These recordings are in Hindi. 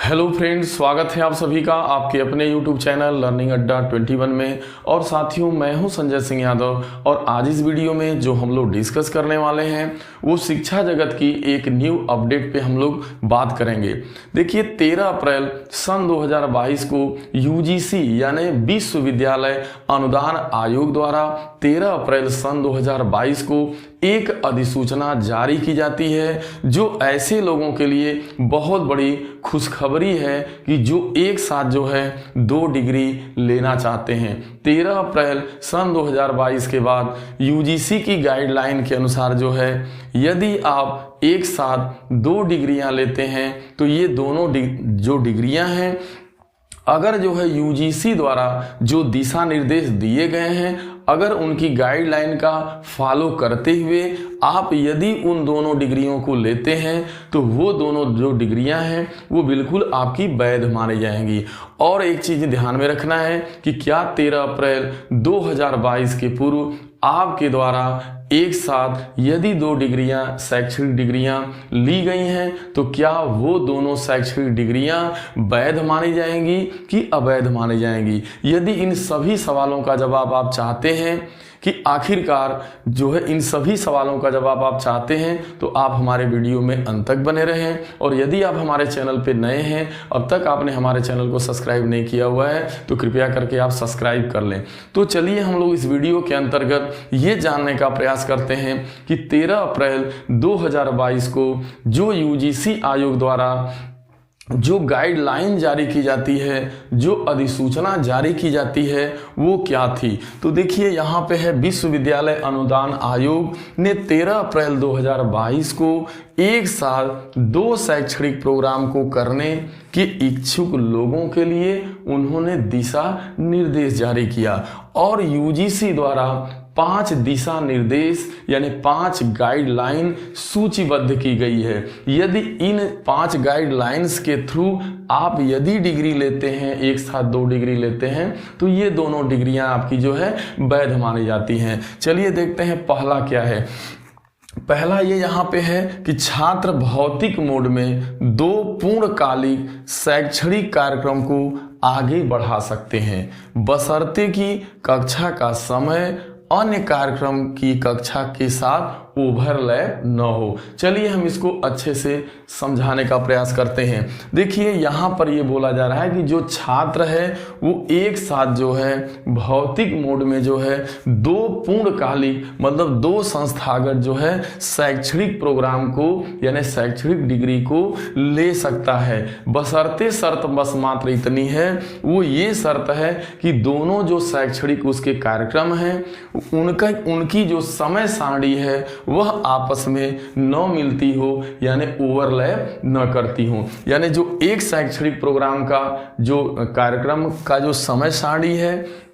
हेलो फ्रेंड्स, स्वागत है आप सभी का आपके अपने YouTube चैनल लर्निंग अड्डा 21 में। और साथियों, मैं हूं संजय सिंह यादव और आज इस वीडियो में जो हम लोग डिस्कस करने वाले हैं वो शिक्षा जगत की एक न्यू अपडेट पे हम लोग बात करेंगे। देखिए, 13 अप्रैल सन 2022 को UGC यानी विश्वविद्यालय अनुदान आयोग द्वारा 13 अप्रैल सन 2022 को एक अधिसूचना जारी की जाती है, जो ऐसे लोगों के लिए बहुत बड़ी खुशखबरी है कि जो एक साथ जो है 2 डिग्री लेना चाहते हैं। 13 अप्रैल सन 2022 के बाद UGC की गाइडलाइन के अनुसार जो है, यदि आप एक साथ 2 डिग्रियां लेते हैं तो ये दोनों जो डिग्रियां हैं, अगर जो है UGC द्वारा जो दिशा निर्देश दिए गए हैं, अगर उनकी गाइडलाइन का फॉलो करते हुए आप यदि उन दोनों डिग्रियों को लेते हैं तो वो दोनों जो डिग्रियां हैं वो बिल्कुल आपकी वैध मानी जाएंगी। और एक चीज़ ध्यान में रखना है कि क्या 13 अप्रैल 2022 के पूर्व आपके द्वारा एक साथ यदि 2 डिग्रियां शैक्षणिक डिग्रियां ली गई हैं तो क्या वो दोनों शैक्षणिक डिग्रियां वैध मानी जाएंगी कि अवैध मानी जाएंगी। यदि इन सभी सवालों का जवाब आप चाहते हैं कि आखिरकार जो है इन सभी सवालों का जवाब आप चाहते हैं तो आप हमारे वीडियो में अंत तक बने रहें। और यदि आप हमारे चैनल पे नए हैं, अब तक आपने हमारे चैनल को सब्सक्राइब नहीं किया हुआ है, तो कृपया करके आप सब्सक्राइब कर लें। तो चलिए हम लोग इस वीडियो के अंतर्गत ये जानने का प्रयास करते हैं कि 13 अप्रैल 2022 को जो UGC आयोग द्वारा जो गाइडलाइन जारी की जाती है, जो अधिसूचना जारी की जाती है, वो क्या थी। तो देखिए, यहाँ पे है विश्वविद्यालय अनुदान आयोग ने 13 अप्रैल 2022 को एक साथ 2 शैक्षणिक प्रोग्राम को करने के इच्छुक लोगों के लिए उन्होंने दिशा निर्देश जारी किया। और UGC द्वारा 5 दिशा निर्देश यानी 5 गाइडलाइन सूचीबद्ध की गई है। यदि इन 5 गाइडलाइंस के थ्रू आप यदि डिग्री लेते हैं, एक साथ 2 डिग्री लेते हैं, तो ये दोनों डिग्रियां आपकी जो है वैध मानी जाती हैं। चलिए देखते हैं पहला क्या है। पहला ये यहाँ पे है कि छात्र भौतिक मोड में 2 पूर्णकालिक शैक्षणिक कार्यक्रम को आगे बढ़ा सकते हैं, बशर्ते कि कक्षा का समय अन्य कार्यक्रम की कक्षा के साथ ओवरलैप न हो। चलिए हम इसको अच्छे से समझाने का प्रयास करते हैं। देखिए, यहाँ पर ये बोला जा रहा है कि जो छात्र है वो एक साथ जो है भौतिक मोड में जो है 2 पूर्णकालिक मतलब 2 संस्थागत जो है शैक्षणिक प्रोग्राम को यानी शैक्षणिक डिग्री को ले सकता है। बशर्ते शर्त बस मात्र इतनी है, वो ये शर्त है कि दोनों जो शैक्षणिक उसके कार्यक्रम हैं उनकी जो समय सारणी है वह आपस में न मिलती हो यानी ओवरलैप न करती हो। यानी जो एक शैक्षणिक प्रोग्राम का जो कार्यक्रम का जो समय सारणी है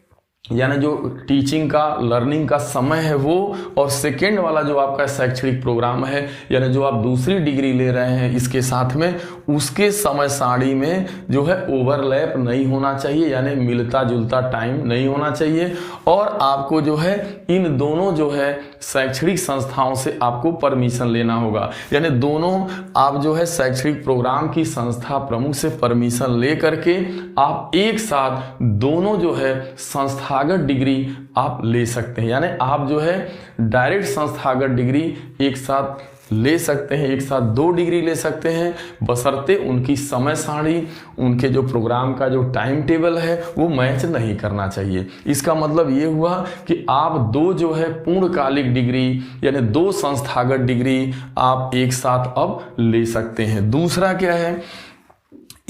यानी जो टीचिंग का लर्निंग का समय है वो, और सेकेंड वाला जो आपका शैक्षणिक प्रोग्राम है यानी जो आप दूसरी डिग्री ले रहे हैं इसके साथ में, उसके समय सारणी में जो है ओवरलैप नहीं होना चाहिए यानी मिलता जुलता टाइम नहीं होना चाहिए। और आपको जो है इन दोनों जो है शैक्षणिक संस्थाओं से आपको परमिशन लेना होगा। यानी दोनों आप जो है शैक्षणिक प्रोग्राम की संस्था प्रमुख से परमिशन ले करके आप एक साथ दोनों जो है संस्थागत डिग्री आप ले सकते हैं। यानी आप जो है डायरेक्ट संस्थागत डिग्री एक साथ ले सकते हैं, एक साथ 2 डिग्री ले सकते हैं, बशर्ते उनकी समय सारणी उनके जो प्रोग्राम का जो टाइम टेबल है वो मैच नहीं करना चाहिए। इसका मतलब ये हुआ कि आप 2 जो है पूर्णकालिक डिग्री यानी 2 संस्थागत डिग्री आप एक साथ अब ले सकते हैं। दूसरा क्या है,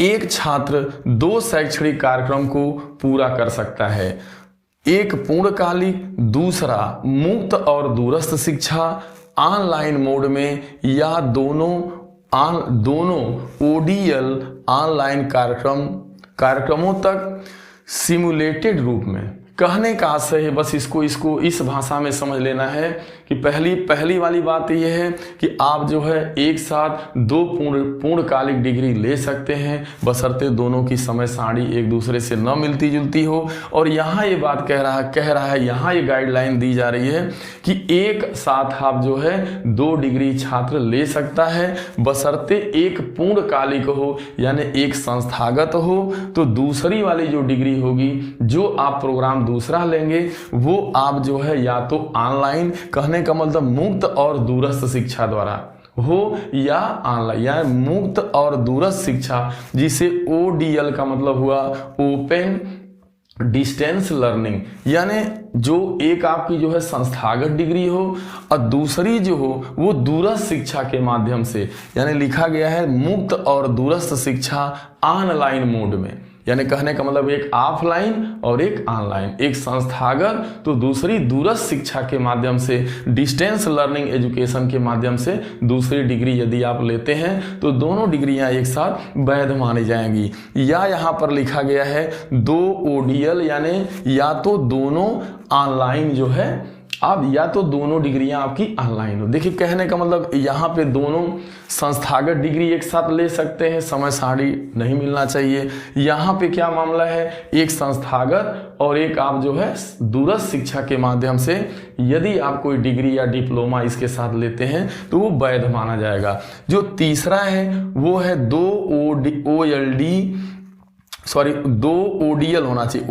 एक छात्र 2 शैक्षणिक कार्यक्रम को पूरा कर सकता है, एक पूर्णकालिक, दूसरा मुक्त और दूरस्थ शिक्षा ऑनलाइन मोड में या दोनों ODL ऑनलाइन कार्यक्रमों तक सिमुलेटेड रूप में। कहने का आशय है, बस इसको इस भाषा में समझ लेना है कि पहली वाली बात यह है कि आप जो है एक साथ 2 पूर्णकालिक डिग्री ले सकते हैं, बशर्ते दोनों की समय सारणी एक दूसरे से न मिलती जुलती हो। और यहाँ ये बात कह रहा है, यहाँ ये गाइडलाइन दी जा रही है कि एक साथ आप जो है 2 डिग्री छात्र ले सकता है, बशर्ते एक पूर्णकालिक हो यानी एक संस्थागत हो। तो दूसरी वाली जो डिग्री होगी, जो आप प्रोग्राम दूसरा लेंगे, वो आप जो है या तो ऑनलाइन, कहने का मतलब मुक्त और दूरस्थ शिक्षा द्वारा हो, या ऑनलाइन या मुक्त और दूरस्थ शिक्षा, जिसे ODL का मतलब हुआ ओपन डिस्टेंस लर्निंग, यानी जो एक आपकी जो है संस्थागत डिग्री हो और दूसरी जो हो वो दूरस्थ शिक्षा के माध्यम से, यानी लिखा गया है मुक्त और दूरस्थ शिक्षा ऑनलाइन मोड में, यानी कहने का मतलब एक ऑफलाइन और एक ऑनलाइन, एक संस्थागत तो दूसरी दूरस्थ शिक्षा के माध्यम से, डिस्टेंस लर्निंग एजुकेशन के माध्यम से दूसरी डिग्री यदि आप लेते हैं तो दोनों डिग्रियां एक साथ वैध मानी जाएंगी। या यहाँ पर लिखा गया है 2 ODL, यानी या तो दोनों ऑनलाइन जो है, अब या तो दोनों डिग्रियां आपकी ऑनलाइन हो। देखिए कहने का मतलब यहाँ पे दोनों संस्थागत डिग्री एक साथ ले सकते हैं, समय सारणी नहीं मिलना चाहिए। यहाँ पे क्या मामला है, एक संस्थागत और एक आप जो है दूरस्थ शिक्षा के माध्यम से यदि आप कोई डिग्री या डिप्लोमा इसके साथ लेते हैं तो वो वैध माना जाएगा। जो तीसरा है वो है 2 ODL होना चाहिए,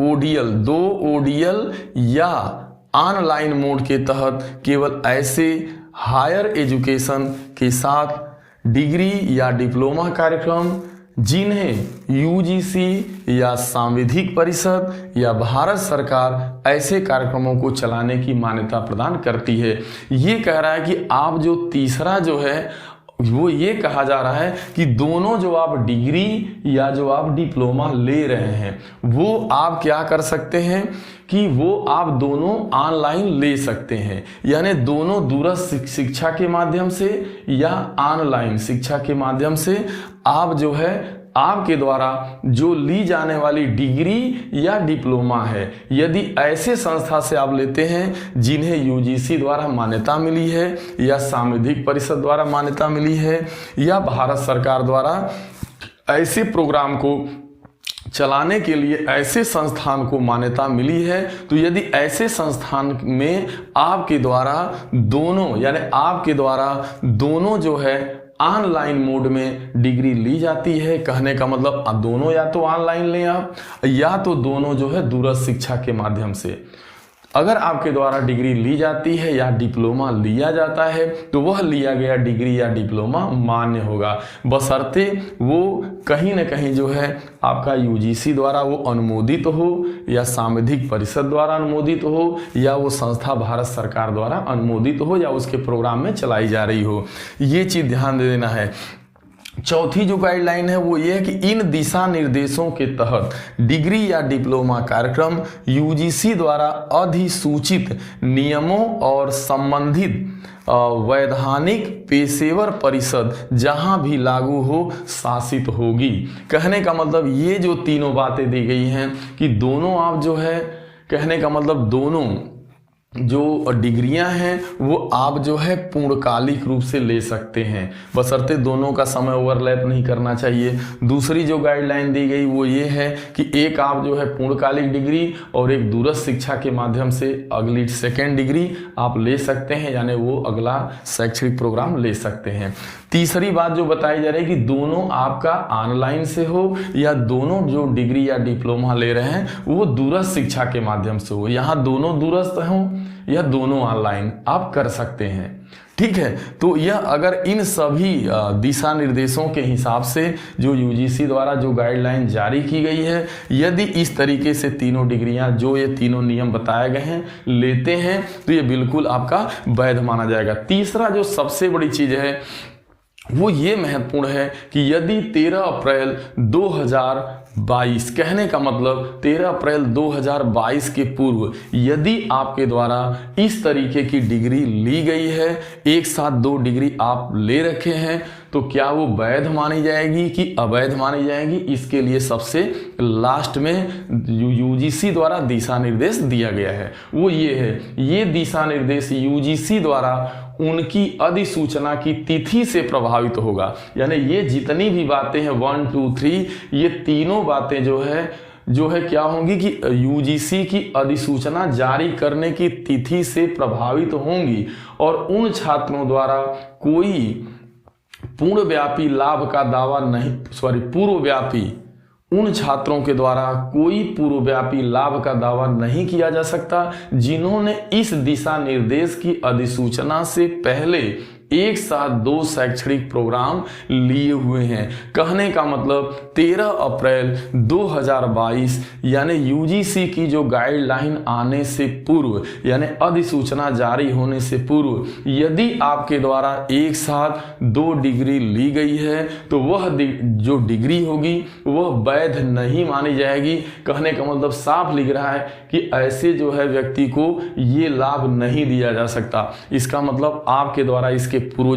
2 ODL या ऑनलाइन मोड के तहत केवल ऐसे हायर एजुकेशन के साथ डिग्री या डिप्लोमा कार्यक्रम जिन्हें UGC या सांविधिक परिषद या भारत सरकार ऐसे कार्यक्रमों को चलाने की मान्यता प्रदान करती है। ये कह रहा है कि आप जो तीसरा जो है वो ये कहा जा रहा है कि दोनों जो आप डिग्री या जो आप डिप्लोमा ले रहे हैं वो आप क्या कर सकते हैं कि वो आप दोनों ऑनलाइन ले सकते हैं, यानी दोनों दूरस्थ शिक्षा के माध्यम से या ऑनलाइन शिक्षा के माध्यम से आप जो है आपके द्वारा जो ली जाने वाली डिग्री या डिप्लोमा है, यदि ऐसे संस्था से आप लेते हैं जिन्हें UGC द्वारा मान्यता मिली है या सांविधिक परिषद द्वारा मान्यता मिली है या भारत सरकार द्वारा ऐसे प्रोग्राम को चलाने के लिए ऐसे संस्थान को मान्यता मिली है, तो यदि ऐसे संस्थान में आपके द्वारा दोनों, यानी आपके द्वारा दोनों जो है ऑनलाइन मोड में डिग्री ली जाती है, कहने का मतलब दोनों या तो ऑनलाइन लें आप, या तो दोनों जो है दूरस्थ शिक्षा के माध्यम से अगर आपके द्वारा डिग्री ली जाती है या डिप्लोमा लिया जाता है तो वह लिया गया डिग्री या डिप्लोमा मान्य होगा, बशर्ते वो कहीं ना कहीं जो है आपका UGC द्वारा वो अनुमोदित हो या सांविधिक परिषद द्वारा अनुमोदित हो या वो संस्था भारत सरकार द्वारा अनुमोदित हो या उसके प्रोग्राम में चलाई जा रही हो। ये चीज़ ध्यान दे देना है। चौथी जो गाइडलाइन है वो ये है कि इन दिशा निर्देशों के तहत डिग्री या डिप्लोमा कार्यक्रम UGC द्वारा अधिसूचित नियमों और संबंधित वैधानिक पेशेवर परिषद जहां भी लागू हो शासित होगी। कहने का मतलब ये जो तीनों बातें दी गई हैं कि दोनों आप जो है, कहने का मतलब दोनों जो डिग्रियां हैं वो आप जो है पूर्णकालिक रूप से ले सकते हैं, बशर्ते दोनों का समय ओवरलैप नहीं करना चाहिए। दूसरी जो गाइडलाइन दी गई वो ये है कि एक आप जो है पूर्णकालिक डिग्री और एक दूरस्थ शिक्षा के माध्यम से अगली सेकेंड डिग्री आप ले सकते हैं, यानी वो अगला शैक्षणिक प्रोग्राम ले सकते हैं। तीसरी बात जो बताई जा रही है कि दोनों आपका ऑनलाइन से हो या दोनों जो डिग्री या डिप्लोमा ले रहे हैं वो दूरस्थ शिक्षा के माध्यम से हो, यहाँ दोनों दूरस्थ हों या दोनों ऑनलाइन आप कर सकते हैं। ठीक है, तो यह अगर इन सभी दिशा निर्देशों के हिसाब से जो UGC द्वारा जो गाइडलाइन जारी की गई है, यदि इस तरीके से तीनों डिग्रियां जो ये तीनों नियम बताए गए हैं लेते हैं तो ये बिल्कुल आपका वैध माना जाएगा। तीसरा जो सबसे बड़ी चीज़ है वो ये महत्वपूर्ण है कि यदि 13 अप्रैल 2022, कहने का मतलब 13 अप्रैल 2022 के पूर्व यदि आपके द्वारा इस तरीके की डिग्री ली गई है, एक साथ 2 डिग्री आप ले रखे हैं, तो क्या वो वैध मानी जाएगी कि अवैध मानी जाएगी, इसके लिए सबसे लास्ट में यूजीसी द्वारा दिशा निर्देश दिया गया है, वो ये है। ये दिशा निर्देश यूजीसी द्वारा उनकी अधिसूचना की तिथि से प्रभावित होगा। यानी ये जितनी भी बातें हैं 1, 2, 3, ये तीनों बातें जो है क्या होंगी कि यूजीसी की अधिसूचना जारी करने की तिथि से प्रभावित होंगी और उन छात्रों द्वारा कोई पूर्वव्यापी लाभ का दावा नहीं, पूर्वव्यापी उन छात्रों के द्वारा कोई पूर्वव्यापी लाभ का दावा नहीं किया जा सकता जिन्होंने इस दिशा निर्देश की अधिसूचना से पहले एक साथ 2 शैक्षणिक प्रोग्राम लिए हुए हैं। कहने का मतलब 13 अप्रैल 2022 यानी यूजीसी की जो गाइडलाइन आने से पूर्व यानी अधिसूचना जारी होने से पूर्व यदि आपके द्वारा एक साथ 2 डिग्री ली गई है तो वह जो डिग्री होगी वह वैध नहीं मानी जाएगी। कहने का मतलब साफ लिख रहा है कि ऐसे जो है व्यक्ति को ये लाभ नहीं दिया जा सकता। इसका मतलब आपके द्वारा इसके पूर्व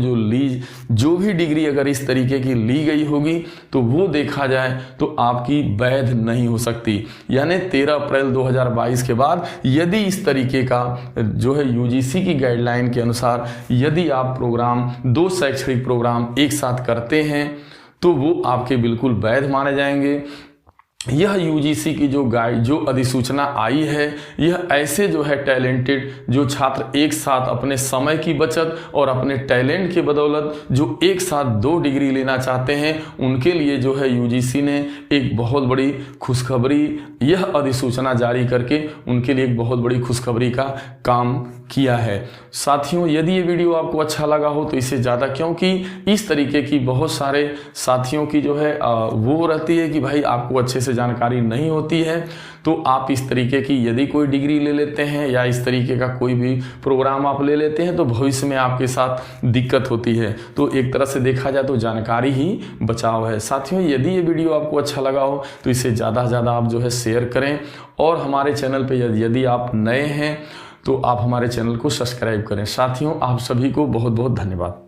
जो भी डिग्री अगर इस तरीके की ली गई होगी तो वो देखा जाए तो आपकी वैध नहीं हो सकती। यानी 13 अप्रैल 2022 के बाद यदि इस तरीके का जो है यूजीसी की गाइडलाइन के अनुसार यदि आप प्रोग्राम 2 शैक्षणिक प्रोग्राम एक साथ करते हैं तो वो आपके बिल्कुल वैध माने जाएंगे। यह यूजीसी की जो अधिसूचना आई है यह ऐसे जो है टैलेंटेड जो छात्र एक साथ अपने समय की बचत और अपने टैलेंट के बदौलत जो एक साथ 2 डिग्री लेना चाहते हैं उनके लिए जो है यूजीसी ने एक बहुत बड़ी खुशखबरी यह अधिसूचना जारी करके उनके लिए एक बहुत बड़ी खुशखबरी का काम किया है। साथियों यदि ये वीडियो आपको अच्छा लगा हो तो इसे ज़्यादा, क्योंकि इस तरीके की बहुत सारे साथियों की जो है वो रहती है कि भाई आपको अच्छे से जानकारी नहीं होती है तो आप इस तरीके की यदि कोई डिग्री ले लेते हैं या इस तरीके का कोई भी प्रोग्राम आप ले लेते हैं तो भविष्य में आपके साथ दिक्कत होती है। तो एक तरह से देखा जाए तो जानकारी ही बचाव है। साथियों यदि ये वीडियो आपको अच्छा लगा हो तो इसे ज़्यादा से ज़्यादा आप जो है शेयर करें और हमारे चैनल पर यदि आप नए हैं तो आप हमारे चैनल को सब्सक्राइब करें। साथियों आप सभी को बहुत बहुत धन्यवाद।